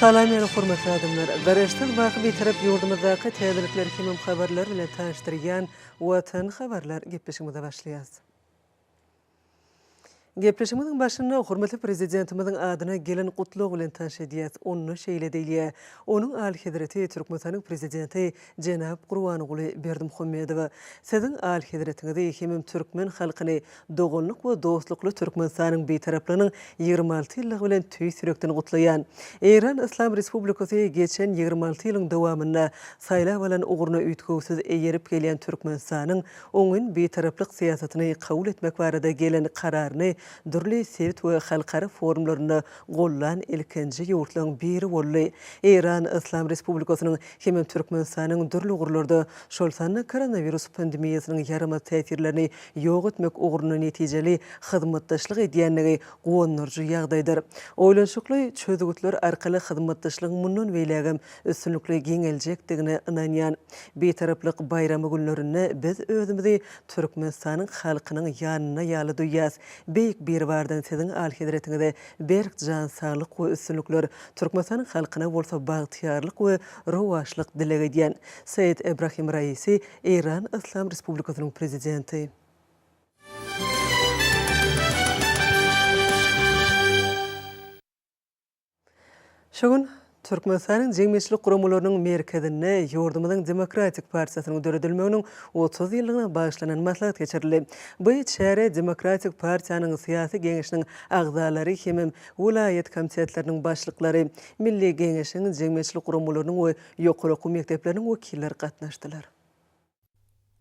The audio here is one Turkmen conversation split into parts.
Salam yana hurmatli adamlar. Garaştır bağı bir taraf yurdumuzdaki tədbirlər kimi xəbərlər ilə tanıştırgan Vatan xəbərlər gepleşimizə başlayaz. Gepleşimizin başında hurmatli prezidentimizin adına gelen qutlug bilen tanışdiyat onu şeýledilýär. Onun al Hedrati Türkmenistan'ın prezidenti Cenab Gurbanoğlu Berdimuhammedow sizin al Hedratiňizde hemem Türkmen halkyny dogonluk we dostlukly Türkmenistan'ın betaraplygynyň 26 ýyllygy bilen tüý sürekden gutlaýan. Iran Islam Respublikasy geçen 26 ýylyň dowamynda saýlap alan uguruna üýtgewsiz eýerip gelýän Türkmenistan'ın oňun betaraplyk siýasatyny kabul etmek barada gelen kararyny dürli sewit we halkara forumlaryna gollan ilkinji ýurtlaryň biri boldy. Iran Islam Respublikasynyň hemem Türkmenistanyň dürli ugurlarda şol sanly koronavirus pandemiýasynyň ýarama täsirlerini ýok etmek ugruny netijeli hyzmatdaşlyk edýänligi gowunurjy ýagdaýdyr. Oýlanşykly çözgütler arkaly hyzmatdaşlygyň mundan beýlegem üstünlikli giňeljekdigine inanýan. Betaraplyk bayramy günlerini biz özümizi Türkmenistanyň halkynyň ýanyna ýaly duýýas. Bir bardan sizin al Hedratiňizde berk jan saglyk we üstünlikler Türkmenistanyň halkyna bolsa bagtyarlyk we rowaşlyk dilek edýän Said Ibrahim Raisi, Iran Islam Respublikasynyň prezidenti. Şogun Türkmenistanyň jemgyýetçilik guramalarynyň merkezinde Ýurdumyzyň Demokratik Partiýasynyň döredilmeginiň 30 ýyllygyna bagyşlanan maslahat geçirildi. Bu çäre Demokratik Partiýanyň syýasy geňişiniň agzalary hemem vilayet komitetläriniň başlyklary, Milli Geňeşiň jemgyýetçilik guramalarynyň we ýokary okuw mekdepleriniň wekilleri gatnaşdylar.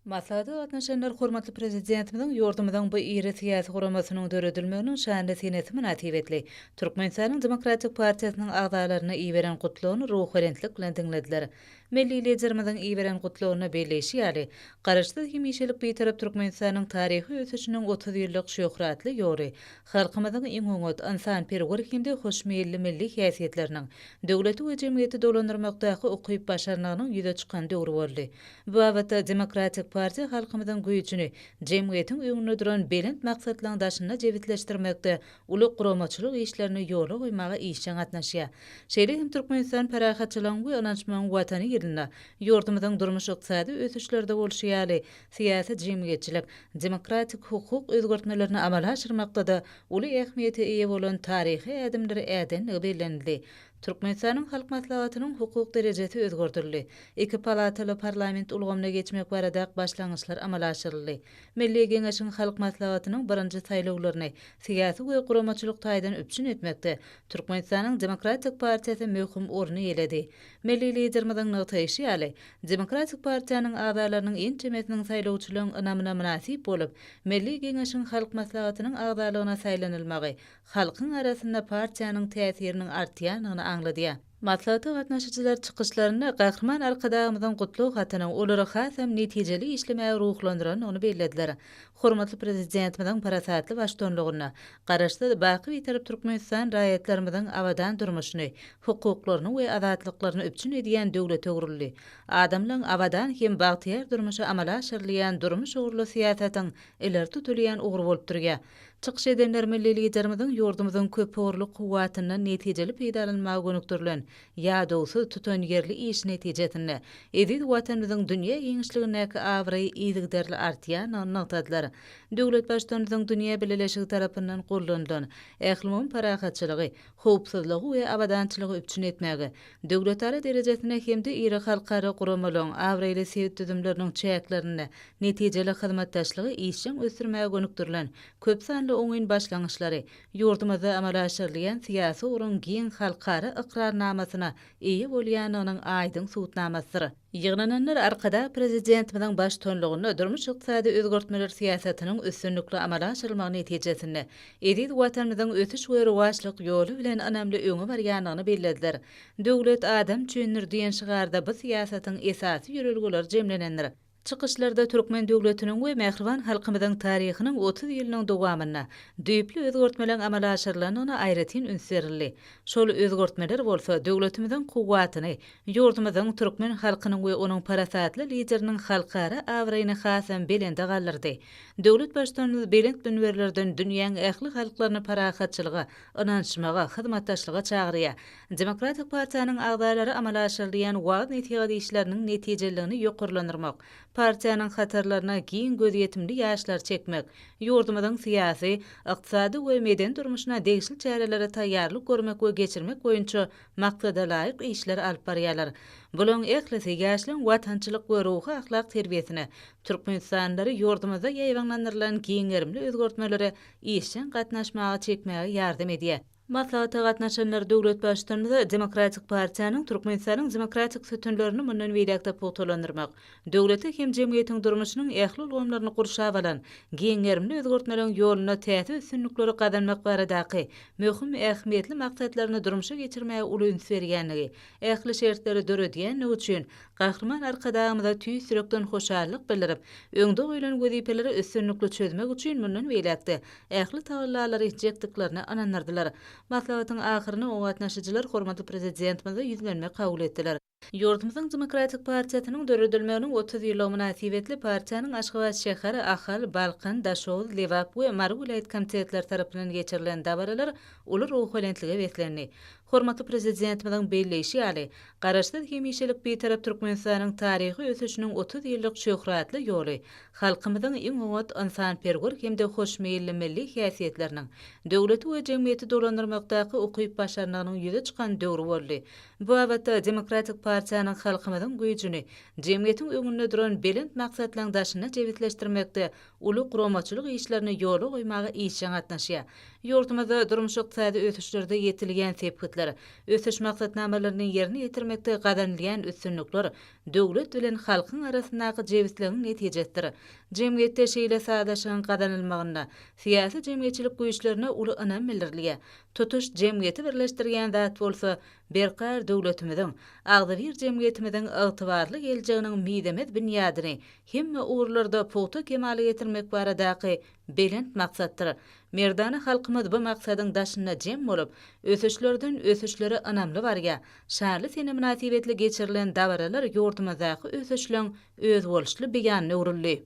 Maslahatda gatnaşanlar hormatly prezidentimiň ýurdumyzyň bu iri syýasy guramasynyň döredilmeginiň şanly senesi münasib etli. Türkmenistanyň Demokratik Partiýasynyň agzalaryna iýberen gutlugyny ruhberentlik bilen diňlediler. Milli liderimiň iýberen gutlugyna belleşi ýaly. Garaşsyz hemişelik betarap Türkmenistanyň taryhy ösüşiniň 30 ýyllyk şöhratly ýory. Halkymyzyň iň öňüt insan perwerlikinde hoşmeýilli milli häsiýetleriniň döwleti we jemgyýeti dolandyrmakdaky okyp başarmagynyň ýüze çykan döwri boldy. Bu wagtda Demokratik Partiýa halkymyzyň güýçini jemgyýetiň öňüne duran belent maksatlaryň daşyna jewitleşdirmekde uly guramaçylyk işlerini ýola goýmaga işçiň gatnaşýar. Şeýle hem Türkmenistan parahatçylygyň we anançmagyň watany ýerinde ýurdumyzyň durmuş ykdysady ösüşlerde bolşýaly syýasy jemgyýetçilik, demokratik hukuk özgertmelerini amala aşyrmakda da uly ähmiýete eýe bolan taryhy adımlary äden bellenildi. Türkmenistanyň halk maslahatynyň hukuk derejesi özgörtürildi. Iki palataly parlament ulgamyna geçmek barada başlangyçlar amala aşyryldy. Milli Geňeşiň halk maslahatynyň birinji saýlawlaryny syýasy we guramaçylyk taýdan öpçün etmekde Türkmenistanyň Demokratik Partiýasy möhüm orny ýeledi. Milli liderimiň nutaýşy ýaly Demokratik Partiýanyň agzalarynyň en çemesiniň saýlawçylygyň ynamyna münasip bolup, Milli Geňeşiň halk maslahatynyň agzalaryna saýlanylmagy halkyň arasynda partiýanyň täsiriniň artýanyny anglady. Maslahatda gatnaşyjylar çykyşlaryna gahrman arkadagymyzyň gutlug hatynyň olary hasam netijeli işlemäge ruhlandyran onu bellediler. Hormatly prezidentimiň parasatly başdanlygyna garaşdy baky bitirip Türkmenistan raýatlarynyň awadan durmuşyny, hukuklaryny we azatlyklaryny öpçün edýän döwlet öwrüldi. Adamlaryň awadan hem bagtyar durmuşy amala aşyrylýan durmuş ugurly syýasatyň ileri tutulýan ugur bolup durýar. Çykyş edenler milli liderimiň ýurdumyzyň köp orluk kuwatynyň netijeli peýdalanmagy gönükdirilen ýa-da tutan ýerli iş netijesinde edil watanymyzyň dünýä ýeňişligindäki awry ýygyderli artýan anlatdylar. Döwlet başdanlygyň dünýä birleşigi tarapyndan gollanılan ählimon parahatçylygy, howpsuzlygy we awadançylygy öpçün etmäge, döwletara derejesine hemde iri halkara guramalaryň awryly sewit düzümleriniň çäklerini netijeli hyzmatdaşlygy işçiň ösürmäge gönükdirilen köp sanly oňyn başlangyçlary ýurdumyzda amala aşyrylýan syýasy urun giň halkara iqrarnamasyna eýe bolýanynyň aýdyň suwutnamasydyr. Ýygnananlar arkada prezidentimiň başdanlygyna durmuş ykdysady özgertmeler syýasatynyň üstünlikli amala aşyrylmagy netijesinde edil watanymyzyň ötüş we rowaşlyk ýoly bilen önemli öňe barýanyny bellediler. Döwlet adam çöňür diýen şygarda bu syýasatyň esasy ýörelgeleri jemlenendir. Çıkışlarda Türkmen döwletiniň we Mähriban halkymyzyň taryhynyň 30 ýylynyň dowamyna düýpli özgörtmeleň amala aşyrylanyna aýratyn ünsürildi. Şol özgörtmeler bolsa döwletimiziň kuwwatyny, ýurdumyzyň türkmen halkynyň we onuň parasatly lideriniň halkara awraýyny hasam belende galdyrdy. Döwlet başçylarymyz belent dünwerlerden dünýäň ähli halklaryny parahatçylyga, ynançmaga, hyzmatdaşlyga çagyrýar. Demokratik partiýanyň agdalary amala aşyrylýan wagt netiýe işleriniň netijeligini ýokurlandyrmak, partiýanyň hatarlaryna giň göz ýetimli ýaşlar çekmek, ýurdumyzyň syýasy, ykdysady we meden durmuşyna degişli çärelere taýýarlyk görmek we geçirmek boýunça maksada laýyk işler alyp barýarlar. Bulan ehlisi ýaşlaryň watançylyk we ruhy ahlak terbiýesine, türkmenistandary ýurdumyza ýaýwanlandyrylan giňerimli özgörtmelere işden gatnaşmaga çekmäge ýardam edýär. Maslahatda gatnaşanlar döwlet başçylarymyza Demokratik Partiýanyň Türkmenistanyň demokratik sütünlerini mundan beýlekde putulandyrmak, döwlete hem jemgyýetiň durmuşynyň ähli ulgamlaryny gurşap alan, giňerimli özgörtmeleň ýoluna täze üstünlikleri gazanmak baradaky möhüm ähmiýetli maksatlaryny durmuşa geçirmäge uly üns berýänligi, ähli şertleri döredýän üçin gahrman arkadagymyza tüý sürekden hoşallyk bildirip, öňde goýulan wezipeleri üstünlikli çözmek üçin mundan beýlekde ähli tawallary jekdiklerini ananlardylar. Maslahatyň ahyryny o gatnaşyjylar hormatly prezidentimize ýüzlenme kabul etdiler. Ýurdumyzyň Demokratik Partiýasynyň döredilmeginiň 30 ýyly münasibetli partiýanyň Aşgabat şäheri Ahal, Balkan, Daşow, Lewap we Mary vilayet komitetleri tarapyndan geçirilen dabaralar uly ruhlanentlige beslendi. Hormatly prezidentimiziň belleşi ýaly garaşda hemişelik beýtarap Türkmenistanyň taryhy ösüşiniň 30 ýyllyk şöhratly ýoly, halkymyzyň iň owat insanperwer hemde hoşmeýilli milli häsiýetleriniň, döwleti we jemgyýeti dolandyrmakdaky ukyp başarmagynyň ýüze çykan döwri boldy. Bu awatda Demokratik Partiýanyň halkymyzyň güýjüni, jemgyýetiň öňünde duran belent maksatlaryň daşyna jebitleşdirmekde uly guramaçylyk işlerini ýola goýmagy işe gatnaşýar. Ýurdumyzda durmuş ykdysady ösüşlerde ýetilýän sepkitler, ösüş maksatnamalaryny ýerine ýetirmekde gazanylýan üstünlikler döwlet bilen halkyň arasyndaky jebitligiň netijesidir. Jemgyýetde şeýle sadaşygyň gazanylmagyna, syýasy jemgyýetçilik güýçlerine uly önam bildirilýär. Tutuş jemgyýeti birleşdirýän zat bolsa, berkar döwletimiziň, agdybir jemgyýetimiziň ygtybarly geljeginiň midemet binýadyny hemme uğurlarda puta kemale ýetirmek baradaky belent maksatdyr. Merdany halkymyz bu maksadyň daşyna jem bolup, ösüşlerden ösüşlere anamly barýar. Şarly sene münasibetli geçirilen dabaralar ýurdumyzdaky ösüşleň öz boluşly beýanyny uruldy.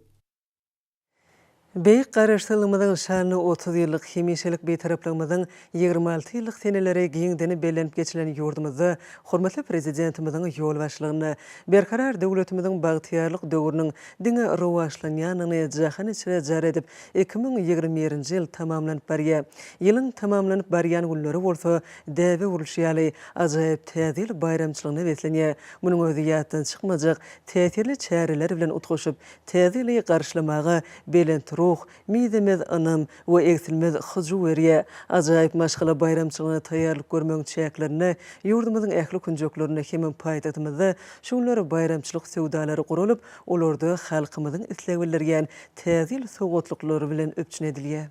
Beýik garaşdyrlygymyzyň şany 30 ýyllyk hemişelik beýtaraplygymyzyň 26 ýyllyk seneleri giňdeni bellenip geçilen ýurdumyzda hormatly prezidentimiziň ýol başlygyny, berkarar döwletimiziň bagtyarlyk döwrüniň diňe rowaşlanýanyny jahan içine jar edip 2021-nji ýyl tamamlanyp barýar. Ýylyň tamamlanyp barýan günleri bolsa däwe urulşýaly ajaýyp täzeli bayramçylygyny beslenýär. Munyň özü ýatdan çykmajak täsirli çäreler bilen utgaşyp täzeli garşylamagy belent midemiz anam we eksilmez hyju berýär. Ajaýyp maşgala bayramçylygyna taýýarlyk görmek çäklerini ýurdumyzyň ähli künjeklerini hemem paýtatymyzda şolary bayramçylyk sewdalary guralyp, olarda halkymyzyň isleg bildirýän täzil sowatlykları bilen öpçün edilýär.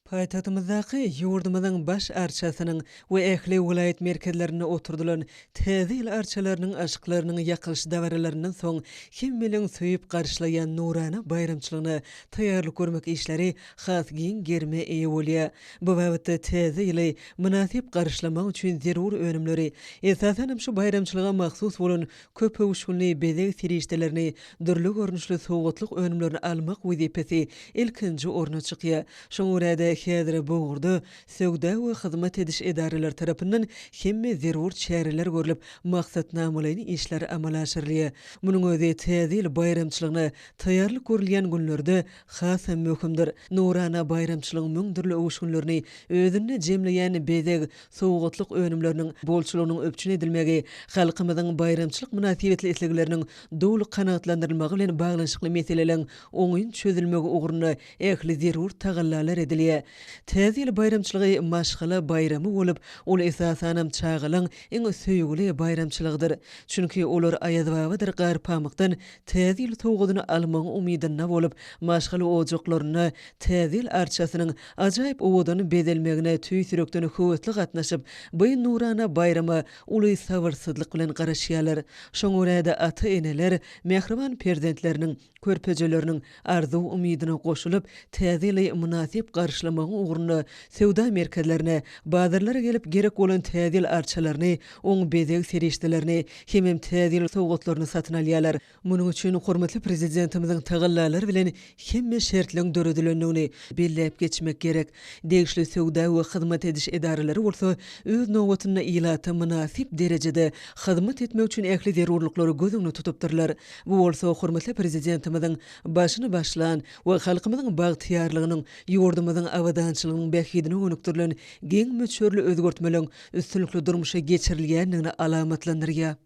Paýtatymyzdaky ýurdumyzyň baş arçasynyň we ähli vilayet merkezlerine oturdulan täzil arçalarynyň aşyklarynyň ýakylş dawaralarynyň soň hemmeliň söýüp garşylaýan nurana bayramçylygyna taýýarlyk görmek işleri has giň germe eýe bolýar. Bu wagtda täzeli münasip garşylamak üçin zerur önümleri, esasen şu bayramçylyga mahsus bolan köp owşunly bezek serişdelerini, dürli görnüşli sowatlyk önümlerini almak wezipesi ilkinji orna çykýar. Şoňa häzir boğurda söwda we hyzmat ediş edareler tarapyndan hemme zerur çäreler görülip maksatnamalaryny işler amala aşyrylýar. Munyň özü täzil bayramçylygyna taýýarlyk görülýän günlerde hasam möhümdir. Nurana bayramçylygyň müňdirli owşunlaryny özüne jemleýän bezek sowgatlyk önümleriniň bolçulugynyň öpçün edilmegi, halkymyzyň bayramçylyk münasibetli islegleriniň dowly kanagatlandyrylmagy bilen baglanşykly meseleleň oňyn çözülmegi ugruna ähli zerur tagallalar edilýär. Täze ýyl bayramçylygy maşgala bayramy bolup, ol esasanam çağılan iň söýgüli bayramçylygydyr. Çünki olar aýadwabydyr gar pamykdan täze ýyl towgudyny almagy umydyna bolup, maşgala ojaklaryna täze ýyl arçasynyň ajaýyp owadyny bedelmegine tüýsürekden höwetli gatnaşyp, bu nurana bayrama uly sabyrsyzlyk bilen garaşýarlar. Şoňa görä ata-eneler mehriban perzentleriniň körpejeleriniň arzu umydyna goşulyp, täze ýyly munasip garşylamagy ugruna sewda merkezlerine, bazarlara gelip gerek bolan täze ýyl arçalaryny, oň bezek serişdelerini, hemem täze ýyl sowgatlaryny satyn alýarlar. Munyň üçin hormatly prezidentimiziň tagallalary bilen hemme şertleň döredilendigini belläp geçmek gerek. Degişli sewda we hyzmat ediş edaralary bolsa öz nowatyna ilata munasip derejede hyzmat etmek üçin ähli zerurlyklary gözüňde tutupdyrlar. Bu bolsa hormatly prezidentimiziň başyny başlan we halkymyzyň bagtyarlygynyň, ýurdumyzyň awadançylygynyň bähidine önükdirilen geň möçörli özgörtmeleň üstünlikli durmuşa geçirilýändigini alamatlandyrýar.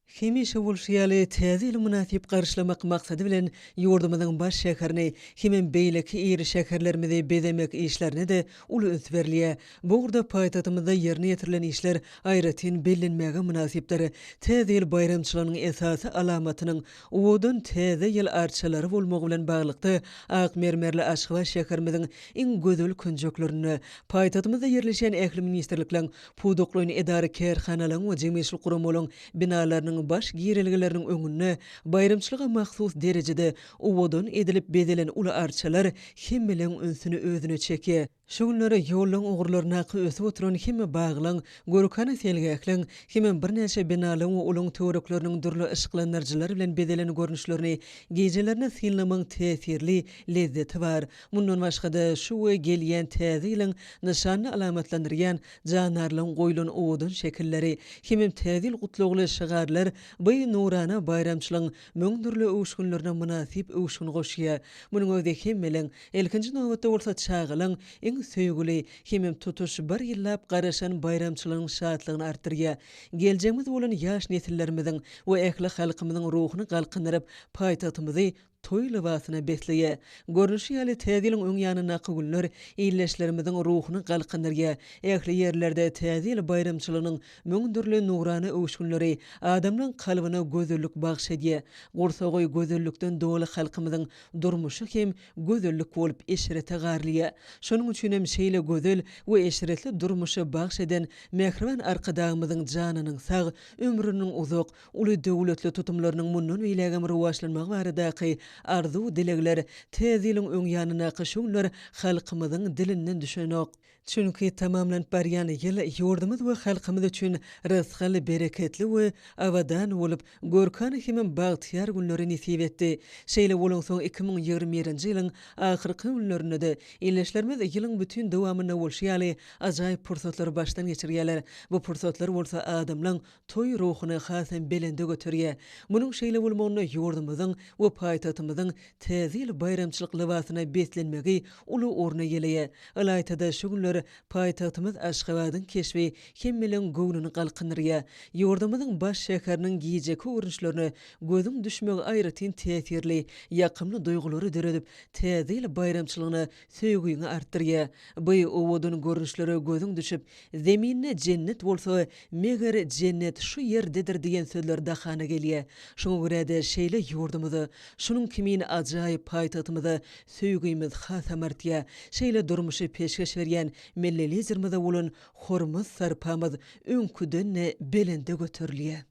Hemişe bolşýaly täze ýyl munasip garşylamak maksady bilen ýurdumyzyň baş şäherini, hemem beýleki iri şäherlerimizi bezemek işlerini de uly öns berilýär. Bu urda paýtatymyzda ýerine ýetirilen işler aýratyn bellenmäge munasipdir. Täze ýyl bayramçylygynyň esasy alamatynyň owodun täze ýyl arçalary bolmagy bilen baglykdy Akmermerli Aşgabat şäherimiziň iň gözel künjeklerini, paýtatymyzda ýerleşen ähli ministrlikleriň, puduklaryň edary kärhanalaryň we jemgyýetçilik guramlaryň binalarynyň baş giýerelgileriniň öňünde bayramçylyga mahsus derejede owodun edilip bedelen uly arçalar hemmeleň ünsüni özüne çekýär. Şoňlary ýollaryň ugurlaryna ösüp oturan hemme baglaň, görkana selgäkleň, hemme birnäçe binalaryň we uluň töwerekleriniň durly ışıklandyrjylary bilen bedelen görnüşlerini gejelerine silnamyň täsirli lezzeti bar. Mundan başga şu we gelýän täze ýylyň nyşany alamatlandyrýan janarlyň goýulan owodun şekilleri, hemme täze ýyl gutlugly şygarlar bu nurana bayramçylygyň möňdürli öwüşgünlerine munasip öwüşgün goşýar. Munyň özü hemmeleň elkinji nowatda bolsa çağılan söýgüli, hemem tutuş bir ýyllap garaşan bayramçylygyň şadlygyny artdyrýar. Geljegimiz bolan ýaş nesillerimiziň we ähli halkymyzyň ruhyny galkyndyryp, paýtatymyzy toy libasyna besleýär. Görnüşi ýaly täze ýylyň öň ýanyna güller eýleşlerimiziň ruhyny galkyndyryar. Ähli ýerlerde täze ýyl bayramçylygynyň möňdürli nurany öwüşgünleri adamlaryň kalbyna gözellik bagşadýar. Gursagoý gözellikden doly halkymyzyň durmuşy hem gözellik bolup eşrete garlýar. Şonuň üçin hem şeýle gözel we eşretli durmuşy bagşadan mehriban arkadagymyzyň janynyň sag, ömrüniň uzak, uly döwletli tutumlarynyň mundan beýlegem rowajlanmagy baradaky arzu dilegler täze ýylyň öň ýanyna gyşunlar halkymyzyň dilinden düşenok. Çünki tamamlanıp barýan ýyl ýurdumyz we halkymyz üçin rızkyly, bereketli we awadan bolup, görkany hemem bagtyar günleri nisip etdi. Şeýle bolan soň 2021-nji ýylyň ahyrky günlerinde de ýyleşlerimiz ýylyň bütün dowamyna bolşýaly ajaýyp pursatlar başdan geçirýärler. Bu pursatlar bolsa adamlaryň toy ruhyny hasam belende götürýär. Munyň şeýle bolmagyna ýurdumyzyň we paýtatymyzyň täze ýyl bayramçylyk libasyna beslenmegi uly orna gelýär. Alaytada şu günler paýtatymyz Aşgabatyň keşbi hemmeleň göwnüni galkyndyryar. Ýurdumyzyň baş şäheriniň giýjeki görnüşlerini gözüň düşmegi aýratyn täsirli, ýakymly duýgulary deredip, täze ýyl bayramçylygyny söýgüňi artdyrýar. Bu owodun görnüşleri gözüň düşüp, zeminne cennet bolsa, meger cennet şu ýerdedir diýen sözler dahana gelýär. Şoňa görä de şeýle ýurdumyzy, şunyň kimini ajaýyp paýtatymyzy söýgüýmiz hasam artýar. Şeýle durmuşy peşkeş berýän mellelizirmizde bolan hormaz sarpamyz öňküden belende götürilýär.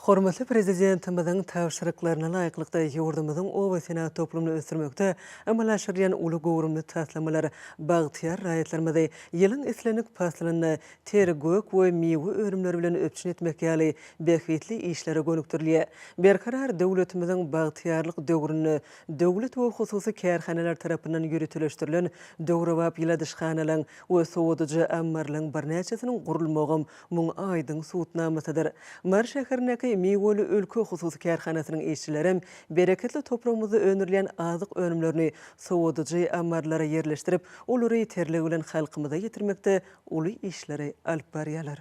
Hormatly prezidentimiziň täwşiriklerine laýyklykda ýurdumyzyň oba senat toplumyny ösdürmekde amalaşyrýan uly gowrumly taslamalar bagtyar raýatlarymyzy ýylyň islenik paslalyny tergök we mewe örümleri bilen öpçün etmek ýaly behwetli işlere gönükdirilýär. Berkarar döwletimiziň bagtyarlyk döwrüni döwlet we hususy kärhanalar tarapyndan ýürütüleşdirilen döwrewap ýyladyşhanalyň we sowadyjy ammarlyň birnäçesiniň gurulmagy muň aýdyň suwutnamasydyr. Mar şäherindäki Meweli өлkü hususy kärhanasynyň işçileri bereketli toprağymyzda önürleyen azyk önümlerini sowadyjy ammarlara yerleşdirip, olary terlegi bilen halkymyza ýetirmekde uly işleri alyp barýarlar.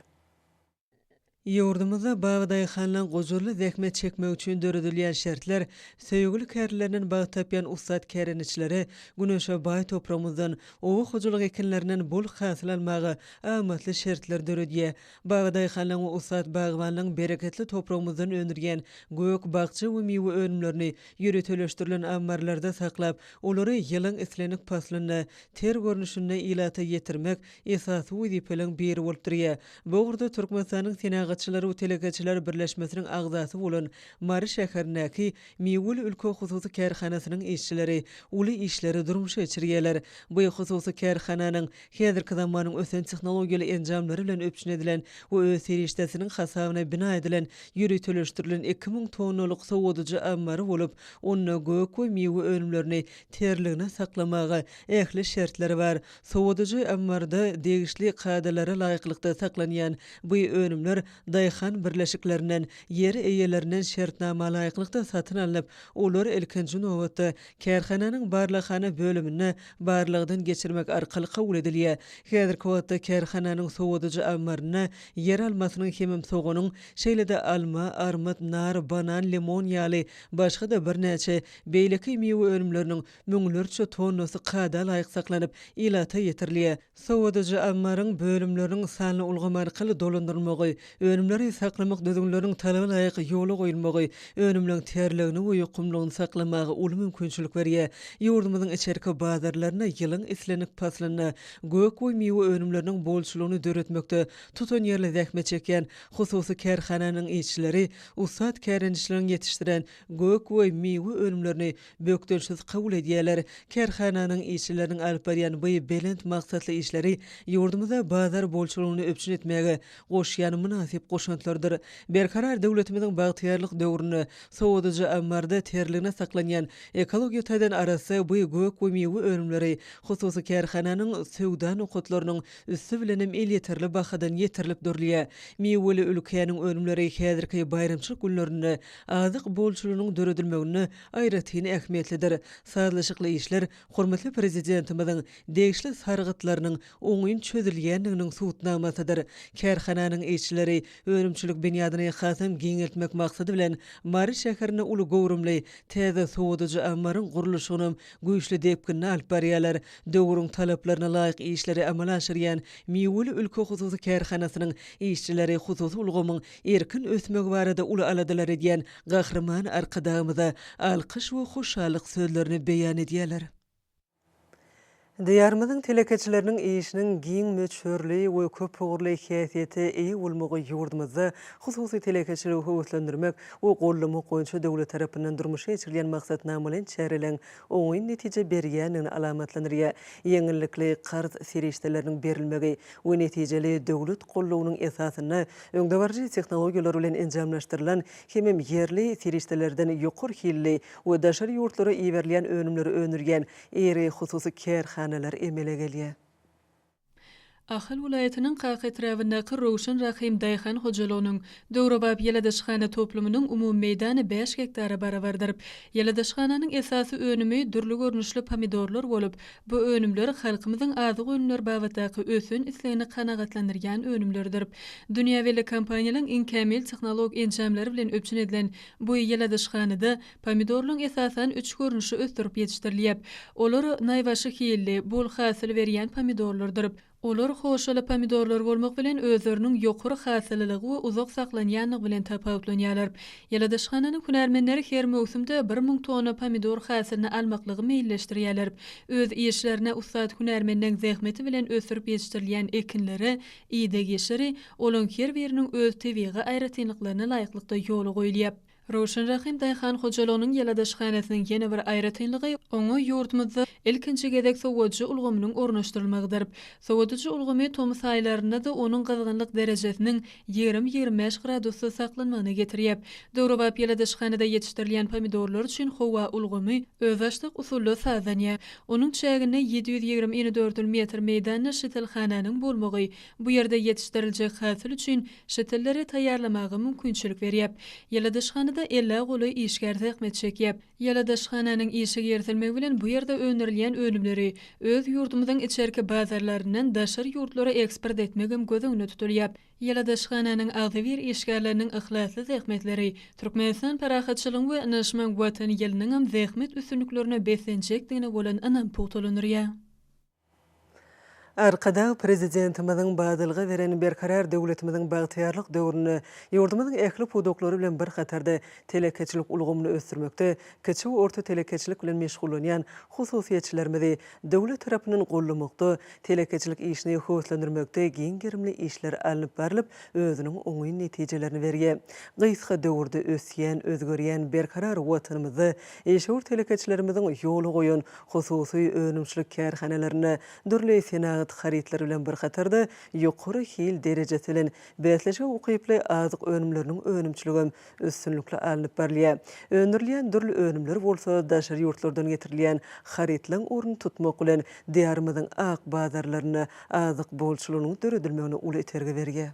Yurdumuzda Bağday xanlan gozurlu zähmet çekmek üçin döredilýän şertler, söýgüli kärleriniň bagy tapýan ustad käreniçleri güneşe bay topramyzdan owu hojuluk ekinlerinden bol hasyl almagy amatly şertler döredýär. Bağday xanlan we ustad bagwanyň bereketli topramyzdan öndürgen gök bagçy we miwe önümlerini ýöreteleşdirilen ammarlarda saklap, olary ýylyň islenik paslyny ter görnüşine ilata ýetirmek esasy wezipeleň biri bolup durýar. Bu urda Türkmenistanyň Senagaçylary we Telegaçylar Birleşmesiniň agzasy bolan Mary şäherindäki Miwul ülke hususy kärhanasynyň işçileri uly işleri durmuşa geçirýärler. Bu hususy kärhananyň häzirki zamanyň ösen tehnologiýaly enjamlary bilen öpüşün edilen we öz serişdesiniň hasabyna bina edilen ýöreteleşdirilen 2000 tonnalyk sowadyjy ammary bolup, ony gök we miwe önümlerini terligine saklamagy ähli şertleri bar. Sowadyjy ammarda degişli kadalara laýyklykda saklanýan bu önümler daýhan birleşiklerinden ýer eýelerinden şertnama laýyklykda satyn alyp, olar ilkinji nowatda kärhananyň barlakhana bölümine barlygdan geçirmek arkaly kabul edilýär. Häzirki wagtda kärhananyň sowadyjy ammaryna ýer almasynyň hemem soganyň şeýlede alma, armut, nar, banan, limon ýaly başga da birnäçe beýleki miwe önümleriniň müňlerçe tonnasy kada laýyk saklanyp ilata ýetirilýär. Sowadyjy ammaryň bölümleriniň sanyny ulgamy arkaly dolandyrylmagy, önümleri saklamak düzgünleriň talaby laýyk ýola goýulmagy, önümleriň terligini we ýukumlygyny saklamagy uly mümkinçilik berýär. Ýurdumyzyň içerki bazarlaryna ýylyň islenik paslyny, gök we miwe önümleriniň bolçulugyny döretmekde tutan ýerli zähmet çekýän hususy kärhananyň işçileri, ustad käreniçlerini ýetişdiren gök we miwe önümlerini bökdensiz kabul edýärler. Kärhananyň işçileriniň alyp barýan bu belent maksatly işleri ýurdumyzda bazar bolçulugyny öpüşün etmäge goşýan münasip goşantlardyr. Berkarar döwletimiziň bagtyarlyk döwrüne sowadyjy ammarda terligine saklanýan ekologiýa taýdan arasy bu gök we miwe önümleri hususy kärhananyň söwda nokatlarynyň üstü bilen el ýeterli bahadan ýetirilip durilýar. Miweli ülkeniň önümleri häzirki bayramçylyk günlerinde azyk bolçulugynyň döredilmegine aýratyn ähmiýetlidir. Sazlaşykly işler hormatly prezidentimiziň degişli sargytlarynyň oňyn çözülýändiginiň suwutnamasydyr. Kärhananyň işçileri önümçilik binyadyny hasam giňeltmek maksady bilen Mary şäherine uly gowrumly täze sowadyjy ammaryň guruluşyny güýçli depkinni alyp barýarlar. Döwrüň talaplaryna laýyk işleri amala aşyrýan Miwul ülke hususy kärhanasynyň işçileri hususy ulgamyň erkin ösmegi barada uly aladalar edýän gahrman arkadamyza alkyş we hoşallyk sözlerini beýan edýärler. Diyarımızın telekeçilerinin işinin giyin möçörlüğü ve köp uğurlu hiyasiyeti iyi olmağı yurdumuzda hususi telekeçiliği hüvüslendirmek ve qollama koyunca devlet tarafından durmuşa geçirilen maksatnamalan çärelen oňyn netije berýänini alamatlanyrýar. Yeňillikli qarz serişdelerinin berilmegi we netijeli devlet qollawnyň esasyny öňde barjy tehnologiýalar bilen enjamlaşdyrylan hemem yerli serişdelerden ýokary hilli we daşary ýurtlara iýerilýän önümleri önürgen eri hususi kärhan emele gelýär. Ahal vilayatynyň Qaqa etrafyndaky Rowşan Rahim Daýhan hojalanyň Döwrebap Ýeladaşhana toplumynyň umumy meýdany 5 hektara barabardyr. Ýeladaşhananyň esasy önümi dürli görnüşli pomidorlar bolup, bu önümler halkymyzyň azyk önümler babatdaky ösün islegini kanagatlandyrýan önümlerdir. Dünýäweli kompaniýalaryň inkämil tehnolog enjamlary bilen öpüşün edilen bu Ýeladaşhanada pomidorlaryň esasan 3 görnüşi ösdürip ýetişdirilýär. Olar naýbaşy hilli, bol hasyl berýän pomidorlardyr. Olar hoşaly pomidorlar bolmak bilen özleriniň ýokary hasylylygy we uzak saklanýanlygy bilen tapawutlanýarlar. Ýeladaşhananyň hünärmenleri her mowsumda 1000 tonna pomidor hasylyny almaklygy meýilleşdirýärler. Öz işlerine ustad hünärmeniň zähmeti bilen ösürip ýetişdirilýän ekinleri, ýyda geçeri, olan her biriniň öz tebigy aýratynlyklaryna laýyklykda ýola goýulýar. Rowşan Rahim Daýhan hojalanyň Ýeladaşhanasynyň ýene bir aýratynlygy oňa ýurdumyzda ilkinji gezek sowadyjy ulgamynyň ornaşdyrylmagydyr. Sowadyjy ulgamy tomus aýlarynda da onuň gyzgynlyk derejesiniň 20-25 gradusda saklanmagyny getirýär. Döwrebap Ýeladaşhanada ýetişdirilýän pomidorlar üçin howa ulgamy özbaşlyk usulla sazanýar. Onuň çägine 724 metr meýdanyna şetelhananyň bolmagy bu ýerde ýetişdiriljek hasyl üçin şetelleri taýýarlamagy mümkinçilik berýär. Ýeladaşhanada da ella goly işgär täkmet çekýär. Ýala daşhananyň işi gertilmegi bilen bu ýerde önerilýän önümleri öz ýurdumyzyň içerki bazarlaryndan daşary ýurtlara eksport etmegem gözüňde tutulýar. Ýala daşhananyň agzybir işgärleriniň ihlasly zähmetleri Türkmenistan parahatçylygyň we Naşman Watan ýylynyň hem zähmet üstünliklerine beslenjekdigine bolan anam putulanyrýar. Arkada prezidentimizin badılga veren berkarar devletimizin bagtyarlyk döwrüne ýurdumyzyň ähli pudoklary bilen bir hatarda telekeçilik ulgamyny ösdürmekde, kiçik we orta telekeçilik bilen meşgullanýan hususiýetçilerimizi döwlet tarapyndan gollamakda, telekeçilik işini höwetlendirmekde giň gerimli işler alınıp barylyp, özüniň oňy netijelerini berýär. Gysga döwürde ösýän, özgerýän berkarar watanymyzy eşur telekeçilerimiziň ýoly goýan hususy önümçilik kärhanalaryna dürli senat xaritler bilen bir hatarda ýokary hil dereje bilen besleşe ukyply azyk önümleriniň önümçiligi üstünlikle alınıp barylýar. Öndürilýän dürli önümler bolsa daşary ýurtlardan getirilýän haritlaryň orny tutmak bilen diýarymyzyň ak bazarlaryna azyk bolçulugynyň döredilmegine uly eterge berýär.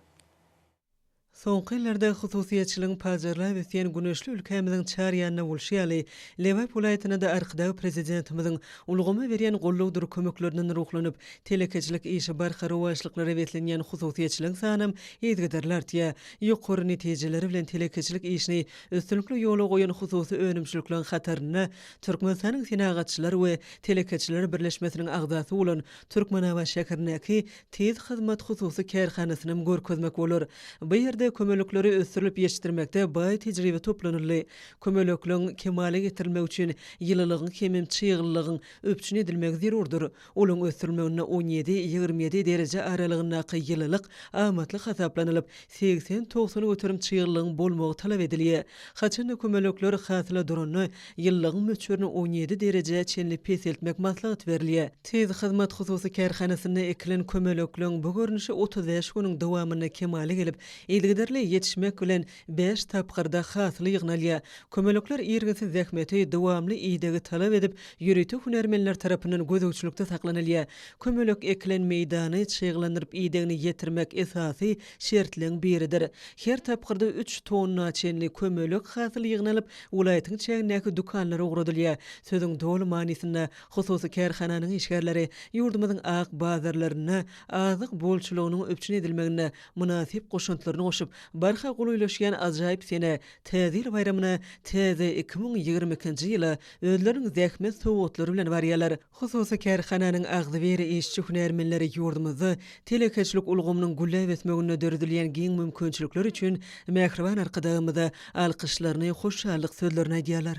Soňky ýyllarda hususiýetçiligiň pazarlap ösýän güneşli ülkemiziň çar ýanyna bolşýaly, Lewap welaýatyna da arkada prezidentimiziň ulgamy berýän gollawdyr kömeklerinden ruhlanyp, telekeçilik işi barka rowaçlyklary betlenýän hususiýetçiligiň sanam ýetgiderler diýä. Ýokary netijeleri bilen telekeçilik işini üstünlikli ýola goýan hususy önümçiliklerin hataryna Türkmenistanyň senagatçylary we telekeçiler birleşmesiniň agdasy bolan Türkmenawa şäherindäki tez hyzmat hususy kärhanasyny görkezmek bolar. Bu ýerde kömelekleri ösürilip ýetirmekde baý tejribe toplanyrly. Kömeleklerin kemale getirilmek üçin ýylylygyň hemem çygylygyň öpçün edilmegi zerurdur. Olaň ösürilmegine 17-27 derece aralygyndaky ýylylyk amatly hasaplanylyp 80-90 götürüm çygylygyň bolmagy talap edilýär. Haçanda kömelekler hasla durany ýylylygyň möçürini 17 derece çenli peseltmek maslahat berilýär. Tez hyzmat hususy kärhanasyna ekilen kömeleklerin bu görnüşi 35 güniň dowamyna kemale gelip ýetgiderli ýetişmek bilen 5 tapgyrda hasly ýygnalýar. Kömelekler ýergisi zähmeti dowamly ýygydy talap edip, ýürütük hunermenler tarapyndan gözegçilikde saklanylýar. Kömelek ekilen meýdany çygylandyryp ýedegini ýetirmek esasy şertleň biridir. Her tapgyrda 3 tonna çenli kömelek hasly ýygnalyp, welaýatyň çägindäki dukanlara ugradylýar. Sözüň dolu manysyna hususy kärhananyň işgärleri ýurdumyzyň ak bazarlaryna azyk bolçulugynyň öpçün edilmegine munasip goşuntylaryny goşup, barha gulaýlaşýan ajaýyp sene Täzir bayramyna täze 2022-nji ýyla özleriň zähmet sowatlary bilen barýarlar. Hususy kärhananyň agzybir işçi hunermenleri ýurdumyzy telekeçilik ulgamynyň gullap etmegine döredilýän giň mümkinçilikler üçin mähriban arkadagymyza alkyşlaryny, hoşçalyk sözlerini aýdýarlar.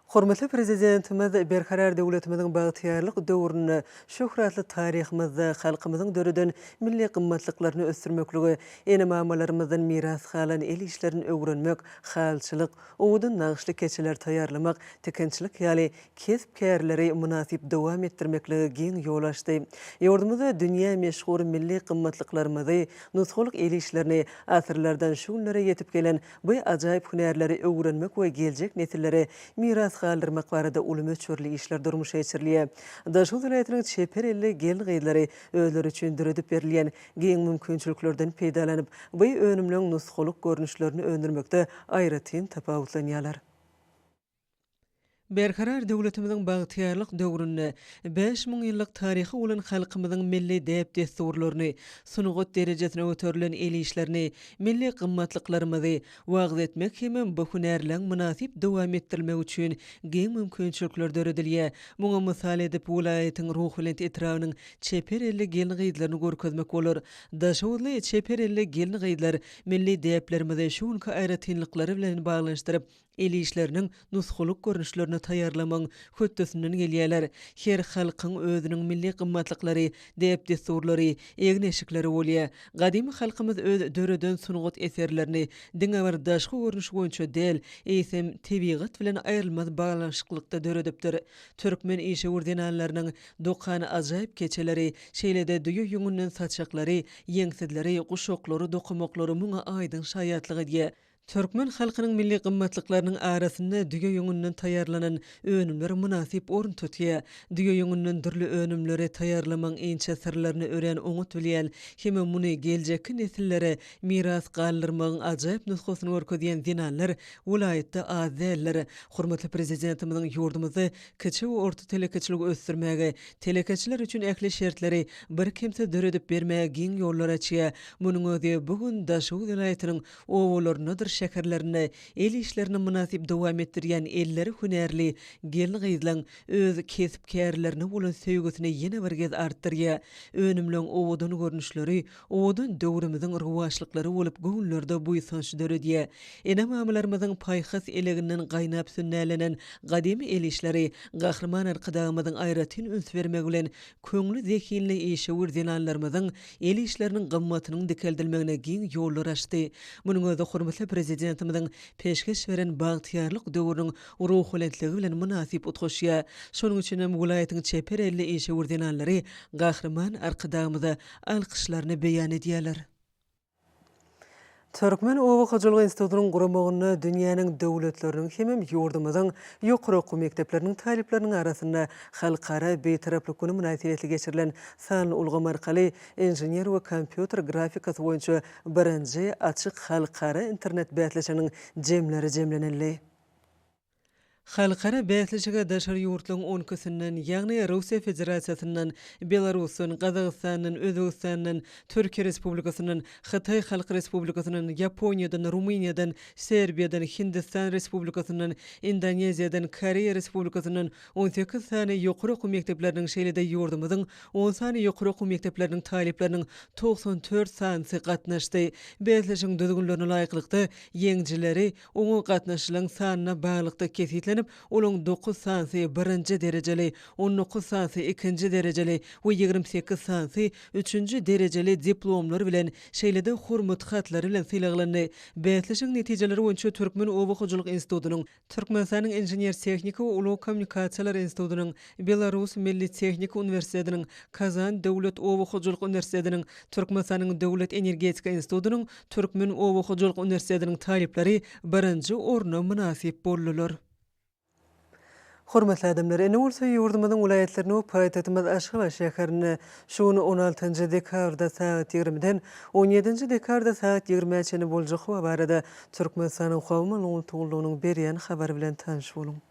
Hormatly prezidentimiz berkarar döwletimiziň bagtyarlyk döwrüne şöhratly taryhymyzda halkymyzyň döreden milli gymmatlyklaryny ösdürmekligi, enemalarymyzdan miras galan el işlerini öwrenmek, halçylyk, owdan nagşly keçeler taýýarlamak, tekençilik ýaly kesip-kärleri munasip dowam etdirmekligi giň ýol açdy. Ýurdumyzda dünýä meşhur milli gymmatlyklarymy, nusgalyk el işlerini asyrlardan şu günlere ýetip gelen bu ajaýyp hunerleri öwrenmek we geljek nesillere miras galdırmak barada uly möçürli işler durmuş geçirilýär. Daşy welaýatynyň çeper elli gelin gyýdlary özleri üçin döredip berilýän giň mümkinçiliklerden peýdalanyp, bu önümliň nusgalyk görnüşlerini öndürmekde aýratyn tapawutlanýarlar. Berkarar döwletimiziň bagtyarlyk döwründe 5000 ýyllyk taryhy bolan halkymyzyň milli däp desturlaryny, sunugat derejesine göterilen el işlerini, milli gymmatlyklarymy wagt etmek hemem bu hunerleň munasip dowam etdirmek üçin giň mümkinçilikler döredilýär. Muňa mysal edip welaýatyň ruhulent etrawynyň çeper elli gelin gyýdlaryny görkezmek bolar. Daşawly çeper elli gelin gyýdlar milli däplerimizi şu günki aýratynlyklary bilen baglanşdyryp, el işleriniň nusgalyk görnüşlerini taýýarlamaň hötdesinden gelýärler. Her halkyň özüniň milli gymmatlyklary, däp desturlary, egneşikleri bolýar. Gadymy halkymyz öz döreden sunugat eserlerini diňe daşky görnüş boýunça del, eýsem tebigat bilen aýrylmaz baglanşyklykda döredipdir. Türkmen işi urdenanlarynyň dokany ajaýyp keçeleri, şeýlede düýü ýüngünden saçaklary, ýeňsidleri, guşoklary, dokumaklary muňa aýdyn şaýatlygy diýär. Türkmen halkynyň milli gymmatlyklarynyň arasynda düge ýöňünden taýýarlanan önümler münasip orun tutýar. Düge ýöňünden dirli önümleri taýýarlamaň ençe sirlerini ören oňut bilýän hem muny geljekki nesillere miras galdyrmagyň ajaýyp nusgasyny görkezýän dinanlar vilayatda az däller. Hormatly prezidentimiziň ýurdumyzy kiçi we orta telekeçiligi ösdürmäge, telekeçiler üçin ähli şertleri bir kimse döredip bermäge giň ýollar açýar. Munyň özi bugun Daşow vilayatynyň owularyna şäherlerine el işlerini münasip dowam etdirýän elleri hünärli gelin gyzlaň öz kesipkärlerini bolan söýgüsini ýene bir gez artdyrýar. Önümleň owadan görnüşleri, owadan döwrümizin rywajlyklary bolup göwnlerde buýsanç döredýär. Ene mamalalarymyzyň paýhas eleginden gaýnap sünnälenen gadymy el işleri gahrman arkadamyzyň aýratyn üns bermek bilen köňlü zekinli eşe urdenanlarymyzyň el işleriniň gymmatynyň dikeldilmegine giň ýollar açdy. Munyň özi hormatly prezidentimiziň peşkeş beren bagtyarlyk döwrüniň ruhulentligi bilen münasip utgaşýar. Şonuň üçin hem vilayatyň çeper elli eşe urdenanlary gahrman arkadamyza alkyşlaryny beýan edýärler. Türkmen Owa Hojalygy Institutynyň guramagyny dünýäniň döwletleriniň hem ýurdumyzyň ýokary okuw mekdepleriniň talipleriniň arasynda halkara beýtaraplyk güni münasibetli geçirilen sanly ulgam arkaly inженер we kompýuter grafikasy boýunça birinji açyk halkara internet bätleşiginiň jemleri jemlenildi. Halkara bätleşige daşary ýurtlaryň 10-kysynyň, ýagny Russiýa Federasiýasynyň, Belarusyň, Gazagystanyň, Özbegistanyň, Türkiýe Respublikasynyň, Hytaý Halk Respublikasynyň, Ýaponiýadan, Rumyniýadan, Serbiýadan, Hindistan Respublikasynyň, Indoneziýadan, Koreýa Respublikasynyň 18 sany ýokary okuw mekdepleriniň şeýlede ýurdumyzyň 10 sany ýokary okuw mekdepleriniň talipleriniň 94 sanysy gatnaşdy. Bätleşigiň düzgünlerine laýyklykda ýeňjileri oňa gatnaşylan sanyna baglykda kesitlen Olun 9 sansy 1-nji derejeli, 19 sansy 2-nji derejeli we 28 sansy 3-nji derejeli diplomlar bilen şeýlede hurmat hatlary bilen sylagylandy. Bätleşiň netijeleri boýunça Türkmen Owa Hojalygy Institutynyň, Türkmenistanyň Inженер Tehnika we Ulu Kommunikasiýalar Institutynyň, Belarus Milli Tehnika Universitetiniň, Kazan Döwlet Owa Hojalygy Universitetiniň, Türkmenistanyň Döwlet Energetika Institutynyň, Türkmen Owa Hojalygy Universitetiniň talipleri 1-nji orna münasip boldular. Hormatly adamlar, ene bolsa ýurdumyzyň vilayatlaryny we paýtagtymyz Aşgabat şäherini şuny 16 dekabrda saat 20-den 17 dekabrda saat 20-çe boljak we barada Türkmenistanyň howamyň tuguldygynyň berýän habar bilen tanış boluň.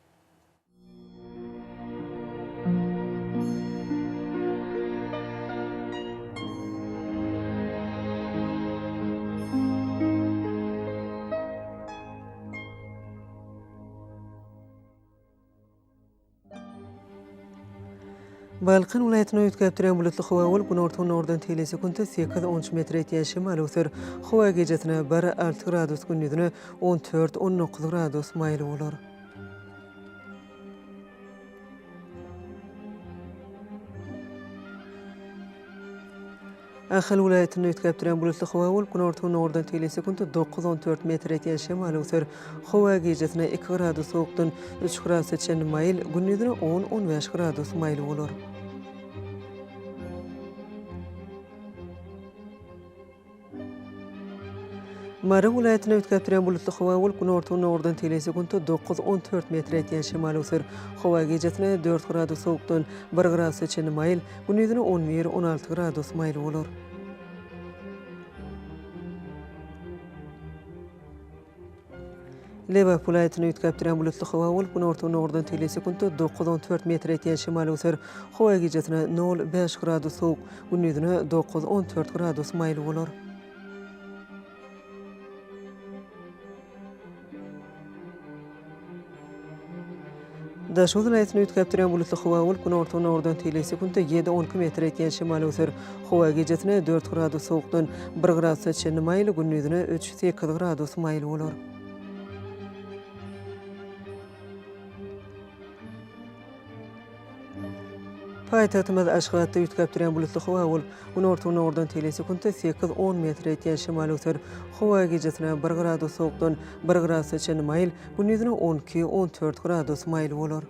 Balkan vilayatyna ötkäp duran bulutly howa bolup, günortaň ordan telesekunda 8-13 metr etýän şemal öser. Howa gejesine 1-6 gradus, gündüzine 14-19 gradus maýly bolar. Ahal vilayatyna ötkäp duran bulutly howa bolup, günortaň ordan telesekunda 9-14 metr etýän şemal öser. Howa gejesine 2 gradus sowukdan 3 gradus etýän maýl, gündüzine 10-15 gradus maýly bolar. Mara vilayatyna ötkäp duran bulutly howa bolup, günortaň ordan telesekunda 9-14 metr etýän şemal öser. Howa gejesine 4 gradus sowukdan 1 gradus etýän maýl, gündüzine 11-16 gradus maýly bolar. Leba vilayatyna ötkäp duran bulutly howa bolup, günortaň ordan telesekunda 9-14 metr etýän şemal öser. Howa gejesine 0-5 gradus sowuk, gündüzine 9-14 gradus maýly bolar. Daşow vilayatyna ötkäp duran bulutly howa bolup, günortaň ordan telesekunda 7-12 metr etýän şemal öser. Howa gejesine 4 gradus sowukdan 1 gradus etýän maýl, gündüzine 3-8 gradus maýly bolar. Paýtagtymyz Aşgabatda ötkäp duran bulutly howa bolup, günortaň ordan telesekunda 8-10 metr etýän şemal öser. Howa gejesine 1 gradus sowukdan 1 gradus etýän maýl, gündüzine 12-14 gradus maýly bolar.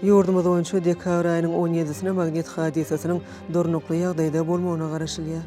Yurdumuz oyuncu dekabr ayının 17-sine magnet hadisesinin dornuklu ýagdaýda bolmagyna garaşylýar.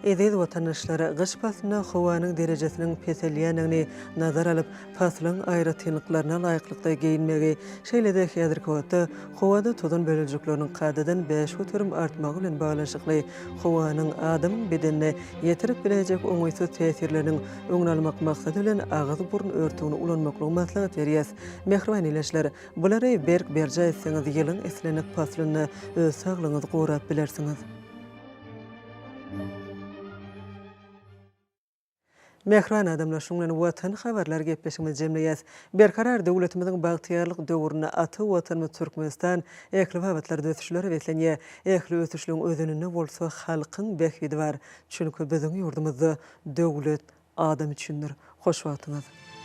Edeýd watandaşlara gyş pasyna howanyň derejesiniň peselýänligini nazar alyp, pasylyň aýratynlyklaryna laýyklykda geyinmegi, şeýle-de häzirki wagtda howada tozan böleljekleriniň kadadan 5 götürüm artmagy bilen baglanşykly howanyň adamyň bedenine ýetirip bilecek oňaýsuz täsirleriniň öňüni almak maksady bilen agyz burun örtügini ulanmaklygy maslahat berýär. Mehriban ileşler, bulary berk berje etseňiz ýylyň eslenek paslyny öz saglygyňyzy gorap bilersiňiz. Mehriban adamlar şuňlan watan habarlar gepleşigimiz jemleýäs. Berkarar döwletimiziň bagtyarlyk döwrüne aty watanymyz Türkmenistan ekli wagtlarda ösüşleri betlenýär. Ekli ösüşlüň özünde bolsa halkyň behidi bar. Çünki biziň ýurdumyzda döwlet adam üçindir. Hoş wagtyňyz.